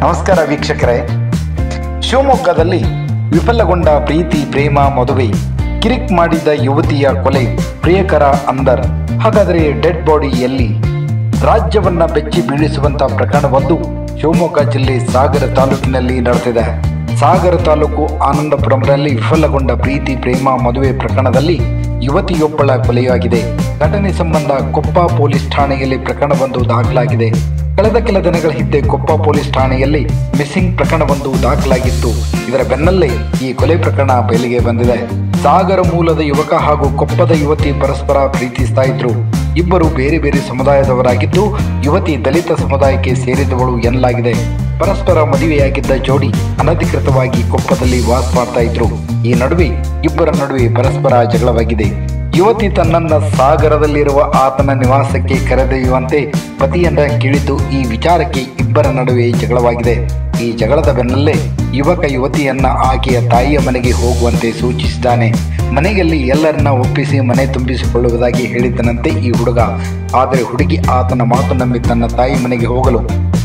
ನಮಸ್ಕಾರ ವೀಕ್ಷಕರೇ. ಶಿವಮೊಗ್ಗದಲ್ಲಿ ವಿಫಲಗೊಂಡ ಪ್ರೀತಿ ಪ್ರೇಮ ಮದುವೆ, ಕಿರಿಕ್ ಮಾಡಿದ ಯುವತಿಯ ಕೊಲೆ, ಪ್ರಿಯಕರ ಅಂದರ್. ಹಾಗಾದರೆ ಡೆಡ್ ಬಾಡಿ ಎಲ್ಲಿ? ರಾಜ್ಯವನ್ನ ಬೆಚ್ಚಿ ಬೀಳಿಸುವಂತ ಪ್ರಕರಣವೊಂದು ಶಿವಮೊಗ್ಗ ಜಿಲ್ಲೆ ಸಾಗರ ತಾಲೂಕಿನಲ್ಲಿ ನಡೆದಿದೆ. ಸಾಗರ ತಾಲೂಕು ಆನಂದಪುರಂನಲ್ಲಿ ವಿಫಲಗೊಂಡ ಪ್ರೀತಿ ಪ್ರೇಮ ಮದುವೆ ಪ್ರಕರಣದಲ್ಲಿ ಯುವತಿಯೊಬ್ಬಳ ಕೊಲೆಯಾಗಿದೆ. ಘಟನೆ ಸಂಬಂಧ ಕೊಪ್ಪ ಪೊಲೀಸ್ ಠಾಣೆಯಲ್ಲಿ ಪ್ರಕರಣವೊಂದು ದಾಖಲಾಗಿದೆ. ಕಳೆದ ಕೆಲ ದಿನಗಳ ಹಿಂದೆ ಕೊಪ್ಪ ಪೊಲೀಸ್ ಠಾಣೆಯಲ್ಲಿ ಮಿಸ್ಸಿಂಗ್ ಪ್ರಕರಣವೊಂದು ದಾಖಲಾಗಿತ್ತು. ಇದರ ಬೆನ್ನಲ್ಲೇ ಈ ಕೊಲೆ ಪ್ರಕರಣ ಬಯಲಿಗೆ ಬಂದಿದೆ. ಸಾಗರ ಮೂಲದ ಯುವಕ ಹಾಗೂ ಕೊಪ್ಪದ ಯುವತಿ ಪರಸ್ಪರ ಪ್ರೀತಿಸ್ತಾ ಇದ್ರು. ಇಬ್ಬರು ಬೇರೆ ಬೇರೆ ಸಮುದಾಯದವರಾಗಿದ್ದು, ಯುವತಿ ದಲಿತ ಸಮುದಾಯಕ್ಕೆ ಸೇರಿದವಳು ಎನ್ನಲಾಗಿದೆ. ಪರಸ್ಪರ ಮದುವೆಯಾಗಿದ್ದ ಜೋಡಿ ಅನಧಿಕೃತವಾಗಿ ಕೊಪ್ಪದಲ್ಲಿ ವಾಸ ಮಾಡ್ತಾ ಇದ್ರು. ಈ ನಡುವೆ ಇಬ್ಬರ ನಡುವೆ ಪರಸ್ಪರ ಜಗಳವಾಗಿದೆ. ಯುವತಿ ತನ್ನನ್ನ ಸಾಗರದಲ್ಲಿರುವ ಆತನ ನಿವಾಸಕ್ಕೆ ಕರೆದೊಯ್ಯುವಂತೆ ಪತಿಯನ್ನ ಕೇಳಿದ್ದು ಈ ವಿಚಾರಕ್ಕೆ ಇಬ್ಬರ ನಡುವೆ ಜಗಳವಾಗಿದೆ. ಈ ಜಗಳದ ಬೆನ್ನಲ್ಲೇ ಯುವಕ ಯುವತಿಯನ್ನ ಆಕೆಯ ತಾಯಿಯ ಮನೆಗೆ ಹೋಗುವಂತೆ ಸೂಚಿಸಿದ್ದಾನೆ. ಮನೆಯಲ್ಲಿ ಎಲ್ಲರನ್ನ ಒಪ್ಪಿಸಿ ಮನೆ ತುಂಬಿಸಿಕೊಳ್ಳುವುದಾಗಿ ಹೇಳಿದ್ದನಂತೆ ಈ ಹುಡುಗ. ಆದರೆ ಹುಡುಗಿ ಆತನ ಮಾತು ನಂಬಿ ತನ್ನ ತಾಯಿ ಮನೆಗೆ ಹೋಗಲು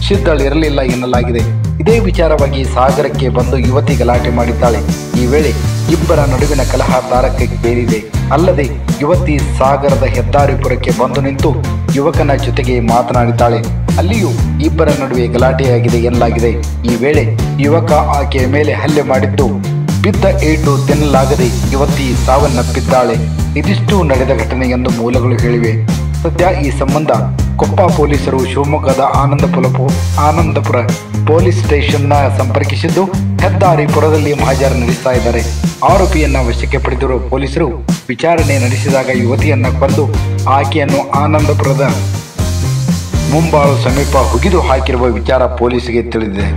ಸಿದ್ಧಳಿರಲಿಲ್ಲ ಎನ್ನಲಾಗಿದೆ. ಇದೇ ವಿಚಾರವಾಗಿ ಸಾಗರಕ್ಕೆ ಬಂದು ಯುವತಿ ಗಲಾಟೆ ಮಾಡಿದ್ದಾಳೆ. ಈ ವೇಳೆ ಇಬ್ಬರ ನಡುವಿನ ಕಲಹ ತಾರಕಕ್ಕೇರಿದೆ. ಅಲ್ಲದೆ ಯುವತಿ ಸಾಗರದ ಹೆದ್ದಾರಿಪುರಕ್ಕೆ ಬಂದು ನಿಂತು ಯುವಕನ ಜೊತೆಗೆ ಮಾತನಾಡಿದ್ದಾಳೆ. ಅಲ್ಲಿಯೂ ಇಬ್ಬರ ನಡುವೆ ಗಲಾಟೆಯಾಗಿದೆ ಎನ್ನಲಾಗಿದೆ. ಈ ವೇಳೆ ಯುವಕ ಆಕೆಯ ಮೇಲೆ ಹಲ್ಲೆ ಮಾಡಿದ್ದು, ಬಿದ್ದ ಏಟು ತಿನ್ನಲಾಗದೆ ಯುವತಿ ಸಾವನ್ನಪ್ಪಿದ್ದಾಳೆ. ಇದಿಷ್ಟು ನಡೆದ ಘಟನೆ ಎಂದು ಮೂಲಗಳು ಹೇಳಿವೆ. ಸದ್ಯ ಈ ಸಂಬಂಧ ಕೊಪ್ಪ ಪೊಲೀಸರು ಶಿವಮೊಗ್ಗದ ಆನಂದಪುರ ಪೊಲೀಸ್ ಸ್ಟೇಷನ್ನ ಸಂಪರ್ಕಿಸಿದ್ದು ಹೆದ್ದಾರಿಪುರದಲ್ಲಿ ಮಹಜರು ನಡೆಸ್ತಾ ಇದ್ದಾರೆ. ಆರೋಪಿಯನ್ನ ವಶಕ್ಕೆ ಪಡೆದಿರುವ ಪೊಲೀಸರು ವಿಚಾರಣೆ ನಡೆಸಿದಾಗ ಯುವತಿಯನ್ನ ಕೊಂದು ಆಕೆಯನ್ನು ಆನಂದಪುರದ ಮುಂಬಾಳು ಸಮೀಪ ಹುಗಿದು ಹಾಕಿರುವ ವಿಚಾರ ಪೊಲೀಸರಿಗೆ ತಿಳಿದಿದೆ.